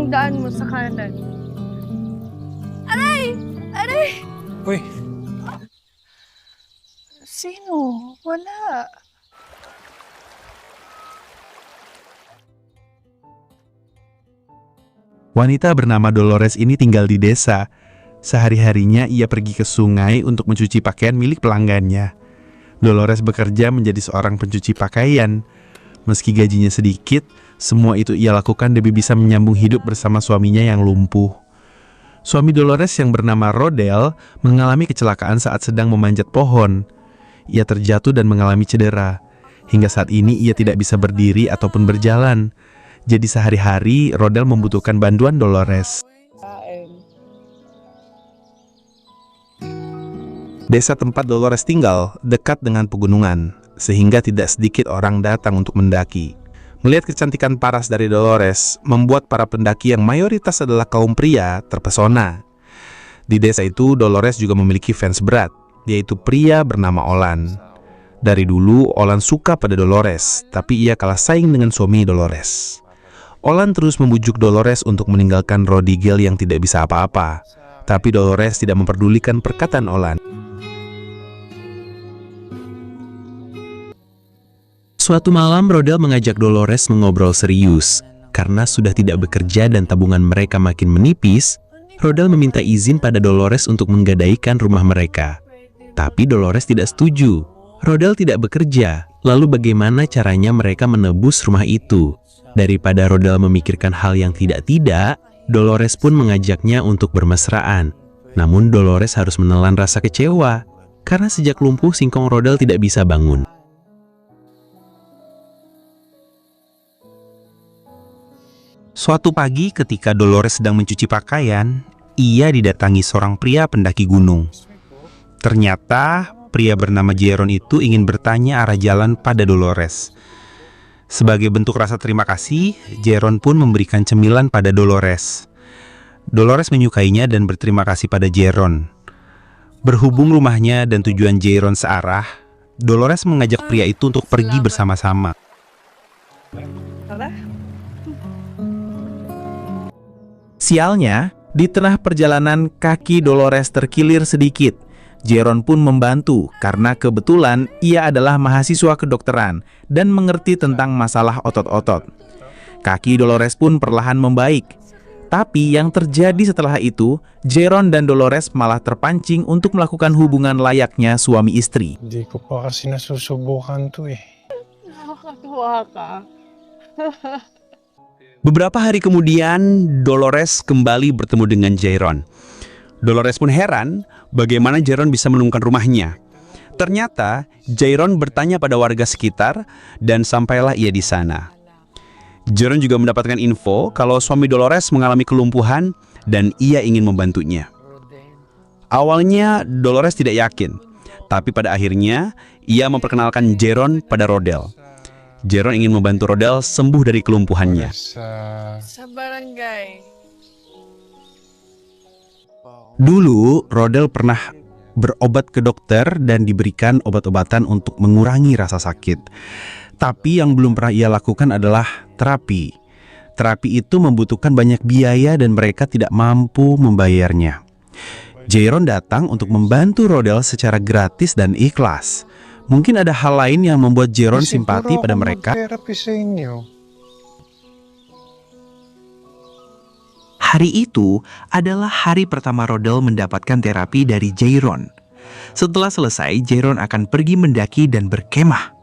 yung daan mo sa kanan. Aray! Aray! Uy, Sino? Wala. Wanita bernama Dolores ini tinggal di desa. Sehari-harinya ia pergi ke sungai untuk mencuci pakaian milik pelanggannya. Dolores bekerja menjadi seorang pencuci pakaian. Meski gajinya sedikit, semua itu ia lakukan demi bisa menyambung hidup bersama suaminya yang lumpuh. Suami Dolores yang bernama Rodel mengalami kecelakaan saat sedang memanjat pohon. Ia terjatuh dan mengalami cedera. Hingga saat ini ia tidak bisa berdiri ataupun berjalan. Jadi sehari-hari Rodel membutuhkan bantuan Dolores. Desa tempat Dolores tinggal dekat dengan pegunungan, sehingga tidak sedikit orang datang untuk mendaki. Melihat kecantikan paras dari Dolores, membuat para pendaki yang mayoritas adalah kaum pria terpesona. Di desa itu, Dolores juga memiliki fans berat, yaitu pria bernama Olan. Dari dulu, Olan suka pada Dolores, tapi ia kalah saing dengan suami Dolores. Olan terus membujuk Dolores untuk meninggalkan Rodigel yang tidak bisa apa-apa, tapi Dolores tidak memperdulikan perkataan Olan. Suatu malam, Rodel mengajak Dolores mengobrol serius. Karena sudah tidak bekerja dan tabungan mereka makin menipis, Rodel meminta izin pada Dolores untuk menggadaikan rumah mereka. Tapi Dolores tidak setuju. Rodel tidak bekerja, lalu bagaimana caranya mereka menebus rumah itu? Daripada Rodel memikirkan hal yang tidak-tidak, Dolores pun mengajaknya untuk bermesraan. Namun Dolores harus menelan rasa kecewa, karena sejak lumpuh singkong Rodel tidak bisa bangun. Suatu pagi ketika Dolores sedang mencuci pakaian, ia didatangi seorang pria pendaki gunung. Ternyata pria bernama Jeron itu ingin bertanya arah jalan pada Dolores. Sebagai bentuk rasa terima kasih, Jeron pun memberikan cemilan pada Dolores. Dolores menyukainya dan berterima kasih pada Jeron. Berhubung rumahnya dan tujuan Jeron searah, Dolores mengajak pria itu untuk pergi bersama-sama. Sialnya, di tengah perjalanan kaki Dolores terkilir sedikit. Jeron pun membantu karena kebetulan ia adalah mahasiswa kedokteran dan mengerti tentang masalah otot-otot. Kaki Dolores pun perlahan membaik. Tapi yang terjadi setelah itu, Jeron dan Dolores malah terpancing untuk melakukan hubungan layaknya suami istri. Hindi ko pa kasi nasusubukan to eh. Nakakatuwa ka. Beberapa hari kemudian, Dolores kembali bertemu dengan Jeron. Dolores pun heran bagaimana Jeron bisa menemukan rumahnya. Ternyata, Jeron bertanya pada warga sekitar dan sampailah ia di sana. Jeron juga mendapatkan info kalau suami Dolores mengalami kelumpuhan dan ia ingin membantunya. Awalnya, Dolores tidak yakin, tapi pada akhirnya ia memperkenalkan Jeron pada Rodel. Jeron ingin membantu Rodel sembuh dari kelumpuhannya. Sa barangay. Dulu, Rodel pernah berobat ke dokter dan diberikan obat-obatan untuk mengurangi rasa sakit. Tapi yang belum pernah ia lakukan adalah terapi. Terapi itu membutuhkan banyak biaya dan mereka tidak mampu membayarnya. Jeron datang untuk membantu Rodel secara gratis dan ikhlas. Mungkin ada hal lain yang membuat Jeron simpati pada mereka. Hari itu adalah hari pertama Rodel mendapatkan terapi dari Jeron. Setelah selesai, Jeron akan pergi mendaki dan berkemah.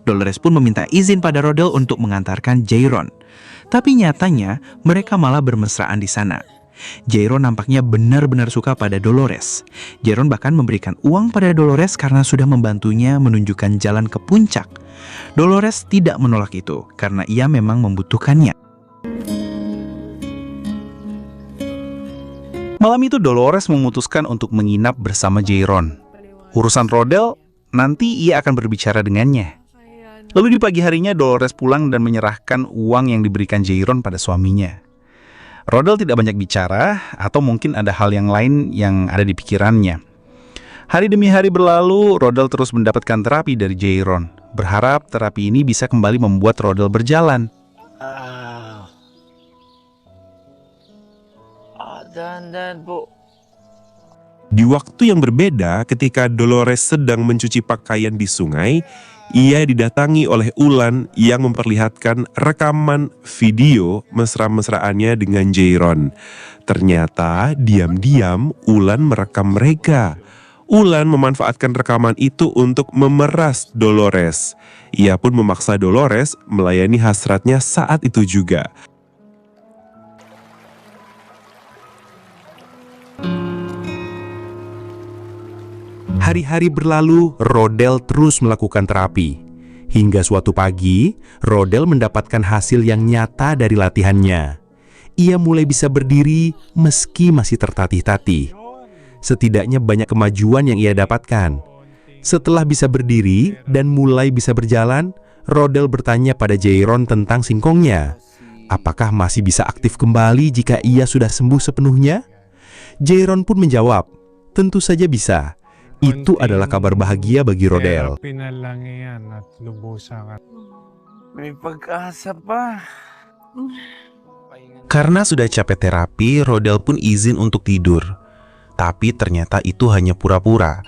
Dolores pun meminta izin pada Rodel untuk mengantarkan Jeron. Tapi nyatanya mereka malah bermesraan di sana. Jeron nampaknya benar-benar suka pada Dolores. Jeron bahkan memberikan uang pada Dolores karena sudah membantunya menunjukkan jalan ke puncak. Dolores tidak menolak itu karena ia memang membutuhkannya. Malam itu Dolores memutuskan untuk menginap bersama Jeron. Urusan Rodel, nanti ia akan berbicara dengannya. Lalu di pagi harinya Dolores pulang dan menyerahkan uang yang diberikan Jeron pada suaminya. Rodel tidak banyak bicara, atau mungkin ada hal yang lain yang ada di pikirannya. Hari demi hari berlalu, Rodel terus mendapatkan terapi dari Jeron. Berharap terapi ini bisa kembali membuat Rodel berjalan. Dahan-dahan po. Di waktu yang berbeda, ketika Dolores sedang mencuci pakaian di sungai, ia didatangi oleh Ulan yang memperlihatkan rekaman video mesra-mesraannya dengan Jairon. Ternyata diam-diam Ulan merekam mereka. Ulan memanfaatkan rekaman itu untuk memeras Dolores. Ia pun memaksa Dolores melayani hasratnya saat itu juga. Hari-hari berlalu, Rodel terus melakukan terapi. Hingga suatu pagi, Rodel mendapatkan hasil yang nyata dari latihannya. Ia mulai bisa berdiri meski masih tertatih-tatih. Setidaknya banyak kemajuan yang ia dapatkan. Setelah bisa berdiri dan mulai bisa berjalan, Rodel bertanya pada Jairon tentang singkongnya. Apakah masih bisa aktif kembali jika ia sudah sembuh sepenuhnya? Jairon pun menjawab, tentu saja bisa. Itu adalah kabar bahagia bagi Rodel. Therapy na lang yan at lubusan ka. May pag-asa pa. Karena sudah capek terapi, Rodel pun izin untuk tidur. Tapi ternyata itu hanya pura-pura.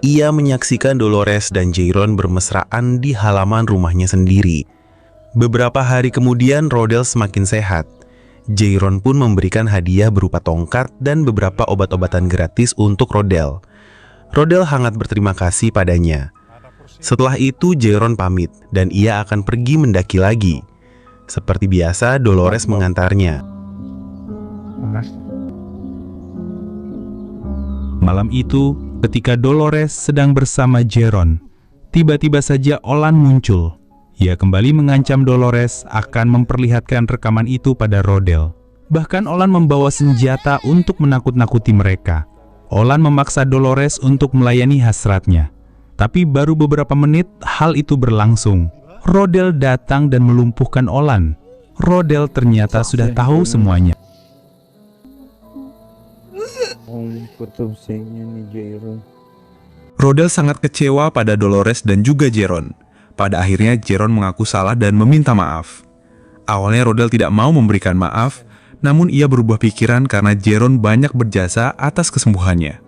Ia menyaksikan Dolores dan Jairon bermesraan di halaman rumahnya sendiri. Beberapa hari kemudian, Rodel semakin sehat. Jairon pun memberikan hadiah berupa tongkat dan beberapa obat-obatan gratis untuk Rodel. Rodel hangat berterima kasih padanya. Setelah itu Jairon pamit dan ia akan pergi mendaki lagi. Seperti biasa, Dolores mengantarnya. Malam itu, ketika Dolores sedang bersama Jairon, tiba-tiba saja Olan muncul. Ia kembali mengancam Dolores akan memperlihatkan rekaman itu pada Rodel. Bahkan Olan membawa senjata untuk menakut-nakuti mereka. Olan memaksa Dolores untuk melayani hasratnya. Tapi baru beberapa menit hal itu berlangsung. Rodel datang dan melumpuhkan Olan. Rodel ternyata sudah tahu semuanya. Rodel sangat kecewa pada Dolores dan juga Jairon. Pada akhirnya Jairon mengaku salah dan meminta maaf. Awalnya Rodel tidak mau memberikan maaf, namun ia berubah pikiran karena Jairon banyak berjasa atas kesembuhannya.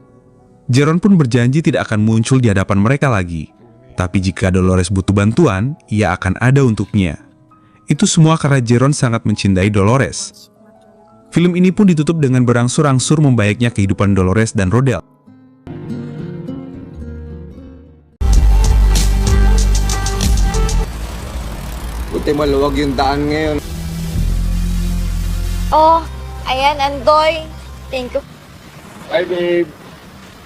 Jairon pun berjanji tidak akan muncul di hadapan mereka lagi. Tapi jika Dolores butuh bantuan, ia akan ada untuknya. Itu semua karena Jairon sangat mencintai Dolores. Film ini pun ditutup dengan berangsur-angsur membaiknya kehidupan Dolores dan Rodel. Buti maluwag yung daan ngayon. Oh, ayan, Andoy. Thank you. Bye, babe.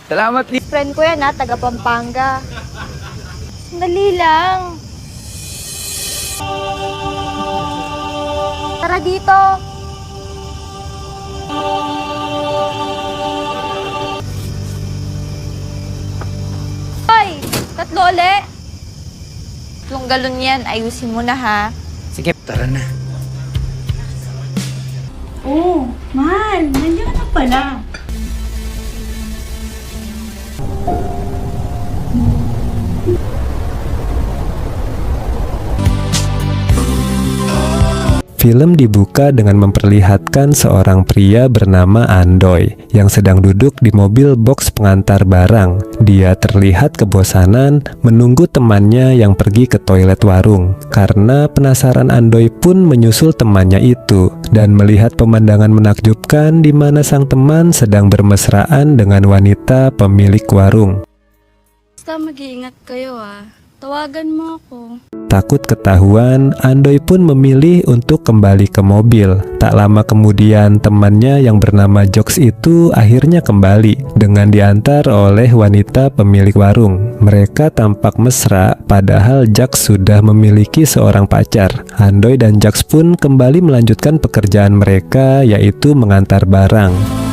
Salamat, Lee. Friend ko yan, taga Pampanga. Sandali lang. Tara dito. Hoy, tatlo ulit. Tatlong galon yan, ayusin mo na ha. Sige, tara na. Oh, mahal, nandiyan ka na pala. Film dibuka dengan memperlihatkan seorang pria bernama Andoy yang sedang duduk di mobil box pengantar barang. Dia terlihat kebosanan menunggu temannya yang pergi ke toilet warung. Karena penasaran, Andoy pun menyusul temannya itu dan melihat pemandangan menakjubkan di mana sang teman sedang bermesraan dengan wanita pemilik warung. Basta mag-iingat kayo Tawagan mo ako. Takut ketahuan, Andoy pun memilih untuk kembali ke mobil. Tak lama kemudian, temannya yang bernama Jocks itu akhirnya kembali dengan diantar oleh wanita pemilik warung. Mereka tampak mesra, padahal Jocks sudah memiliki seorang pacar. Andoy dan Jocks pun kembali melanjutkan pekerjaan mereka, yaitu mengantar barang.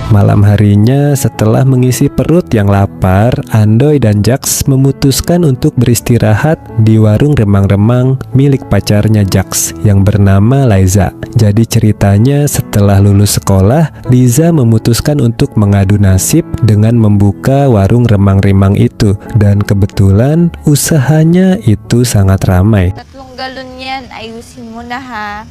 Malam harinya, setelah mengisi perut yang lapar, Andoy dan Jocks memutuskan untuk beristirahat di warung remang-remang milik pacarnya Jocks yang bernama Liza. Jadi ceritanya, setelah lulus sekolah, Liza memutuskan untuk mengadu nasib dengan membuka warung remang-remang itu. Dan kebetulan usahanya itu sangat ramai. Tatlong galon yan, ayusin mo mo na ha.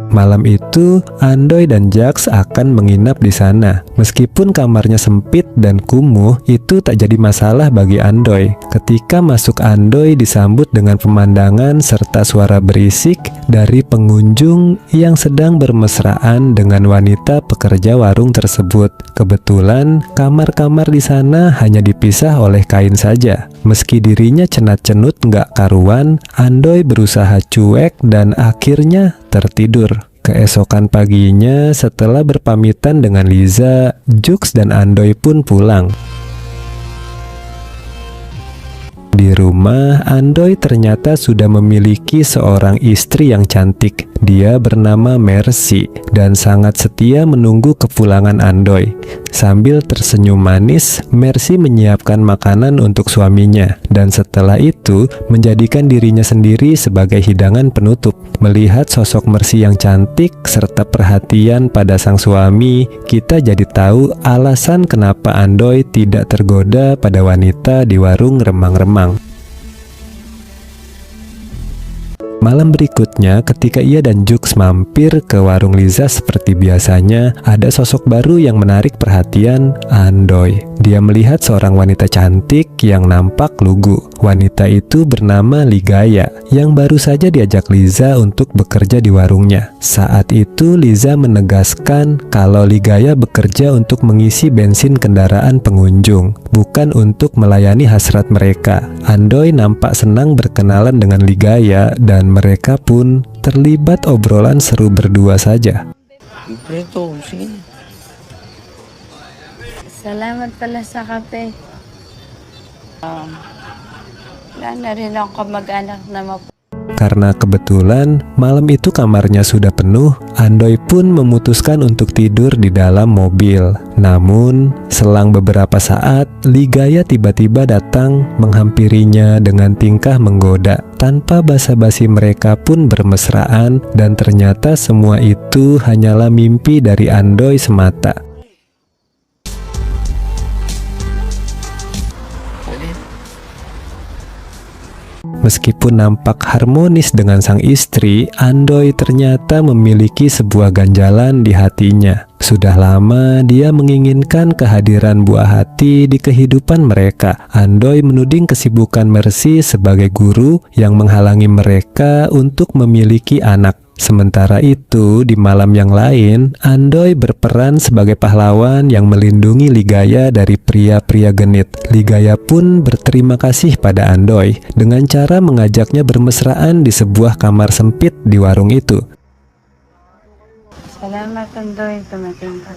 Malam itu, Andoy dan Jax akan menginap di sana. Meskipun kamarnya sempit dan kumuh, itu tak jadi masalah bagi Andoy. Ketika masuk, Andoy disambut dengan pemandangan serta suara berisik dari pengunjung yang sedang bermesraan dengan wanita pekerja warung tersebut. Kebetulan, kamar-kamar di sana hanya dipisah oleh kain saja. Meski dirinya cenat-cenut nggak karuan, Andoy berusaha cuek dan akhirnya tertidur. Keesokan paginya, setelah berpamitan dengan Liza, Jux dan Andoy pun pulang. Di rumah, Andoy ternyata sudah memiliki seorang istri yang cantik. Dia bernama Mercy dan sangat setia menunggu kepulangan Andoy. Sambil tersenyum manis, Mercy menyiapkan makanan untuk suaminya dan setelah itu menjadikan dirinya sendiri sebagai hidangan penutup. Melihat sosok Mercy yang cantik serta perhatian pada sang suami, kita jadi tahu alasan kenapa Andoy tidak tergoda pada wanita di warung remang-remang. Malam berikutnya, ketika ia dan Jux mampir ke warung Liza seperti biasanya, ada sosok baru yang menarik perhatian Andoy. Dia melihat seorang wanita cantik yang nampak lugu. Wanita itu bernama Ligaya, yang baru saja diajak Liza untuk bekerja di warungnya. Saat itu, Liza menegaskan kalau Ligaya bekerja untuk mengisi bensin kendaraan pengunjung, bukan untuk melayani hasrat mereka. Andoy nampak senang berkenalan dengan Ligaya dan mereka pun terlibat obrolan seru berdua saja. Prito, sige. Salamat pala sa kape. Wala na rin ako mag-anak na Karena kebetulan malam itu kamarnya sudah penuh, Andoy pun memutuskan untuk tidur di dalam mobil. Namun, selang beberapa saat, Ligaya tiba-tiba datang menghampirinya dengan tingkah menggoda. Tanpa basa-basi mereka pun bermesraan dan ternyata semua itu hanyalah mimpi dari Andoy semata. Meskipun nampak harmonis dengan sang istri, Andoy ternyata memiliki sebuah ganjalan di hatinya. Sudah lama dia menginginkan kehadiran buah hati di kehidupan mereka. Andoy menuding kesibukan Mercy sebagai guru yang menghalangi mereka untuk memiliki anak. Sementara itu, di malam yang lain, Andoy berperan sebagai pahlawan yang melindungi Ligaya dari pria-pria genit. Ligaya pun berterima kasih pada Andoy dengan cara mengajaknya bermesraan di sebuah kamar sempit di warung itu. Salamat, Andoy. Tumating ka.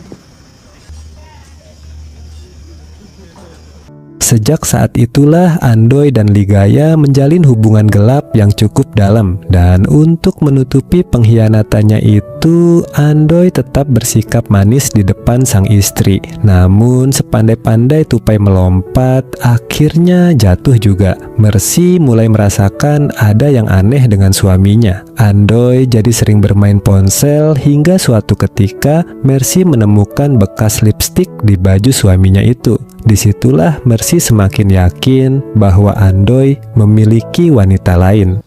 Sejak saat itulah Andoy dan Ligaya menjalin hubungan gelap yang cukup dalam. Dan untuk menutupi pengkhianatannya itu, Andoy tetap bersikap manis di depan sang istri. Namun sepandai-pandai tupai melompat, akhirnya jatuh juga. Mercy mulai merasakan ada yang aneh dengan suaminya. Andoy jadi sering bermain ponsel hingga suatu ketika Mercy menemukan bekas lipstik di baju suaminya itu. Disitulah Mercy semakin yakin bahwa Andoy memiliki wanita lain.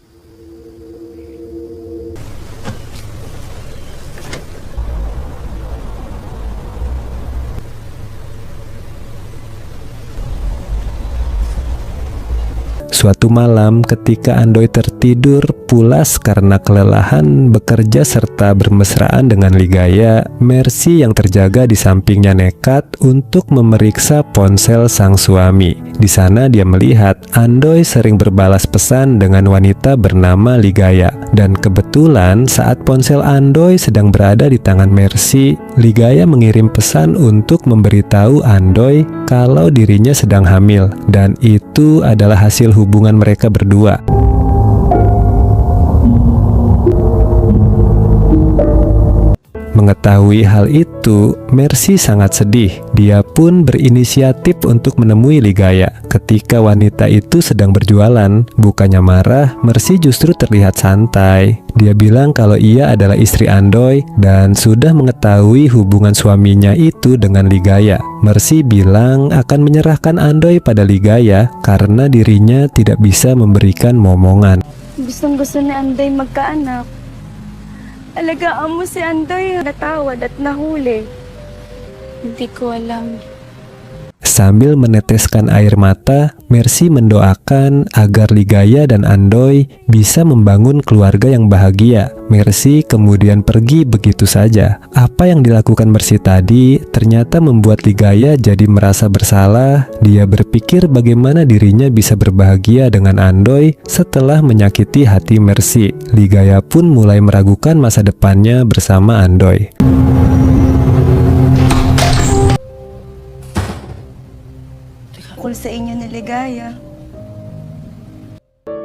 Suatu malam ketika Andoy tertidur pulas karena kelelahan bekerja serta bermesraan dengan Ligaya, Mercy yang terjaga di sampingnya nekat untuk memeriksa ponsel sang suami. Di sana dia melihat Andoy sering berbalas pesan dengan wanita bernama Ligaya. Dan kebetulan saat ponsel Andoy sedang berada di tangan Mercy, Ligaya mengirim pesan untuk memberitahu Andoy kalau dirinya sedang hamil. Dan itu adalah hasil hubungan mereka berdua. Mengetahui hal itu, Mercy sangat sedih. Dia pun berinisiatif untuk menemui Ligaya. Ketika wanita itu sedang berjualan, bukannya marah, Mercy justru terlihat santai. Dia bilang kalau ia adalah istri Andoy dan sudah mengetahui hubungan suaminya itu dengan Ligaya. Mercy bilang akan menyerahkan Andoy pada Ligaya karena dirinya tidak bisa memberikan momongan. Gustong-gusto ni Andoy magkaanak. alagaan mo si Andoy. Natawad at nahuli. Hindi ko alam. Sambil meneteskan air mata, Mercy mendoakan agar Ligaya dan Andoy bisa membangun keluarga yang bahagia. Mercy kemudian pergi begitu saja. Apa yang dilakukan Mercy tadi ternyata membuat Ligaya jadi merasa bersalah. Dia berpikir bagaimana dirinya bisa berbahagia dengan Andoy setelah menyakiti hati Mercy. Ligaya pun mulai meragukan masa depannya bersama Andoy. Kung sa inyo ni Ligaya.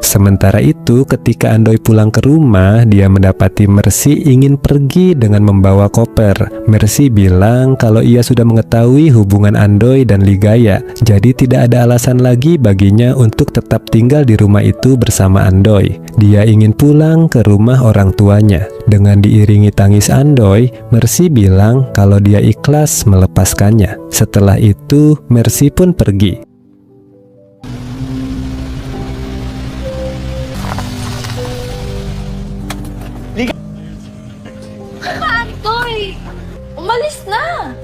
Sementara itu, ketika Andoy pulang ke rumah, dia mendapati Mercy ingin pergi dengan membawa koper. Mercy bilang kalau ia sudah mengetahui hubungan Andoy dan Ligaya, jadi tidak ada alasan lagi baginya untuk tetap tinggal di rumah itu bersama Andoy. Dia ingin pulang ke rumah orang tuanya. Dengan diiringi tangis Andoy, Mercy bilang kalau dia ikhlas melepaskannya. Setelah itu, Mercy pun pergi. Andoy! Umalis na!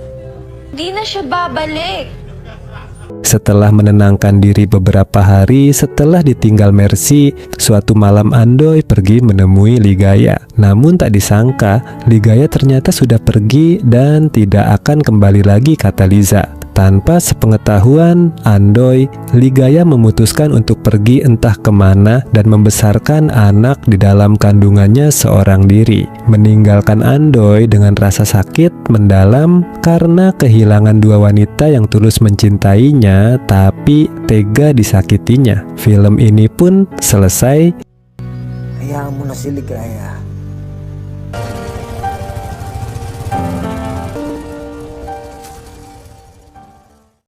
Di na siya babalik. Setelah menenangkan diri beberapa hari setelah ditinggal Mercy, suatu malam Andoy pergi menemui Ligaya. Namun tak disangka, Ligaya ternyata sudah pergi dan tidak akan kembali lagi, kata Liza. Tanpa sepengetahuan Andoy, Ligaya memutuskan untuk pergi entah kemana dan membesarkan anak di dalam kandungannya seorang diri, meninggalkan Andoy dengan rasa sakit mendalam karena kehilangan dua wanita yang tulus mencintainya tapi tega disakitinya. Film ini pun selesai. Hayaan mo na si Ligaya.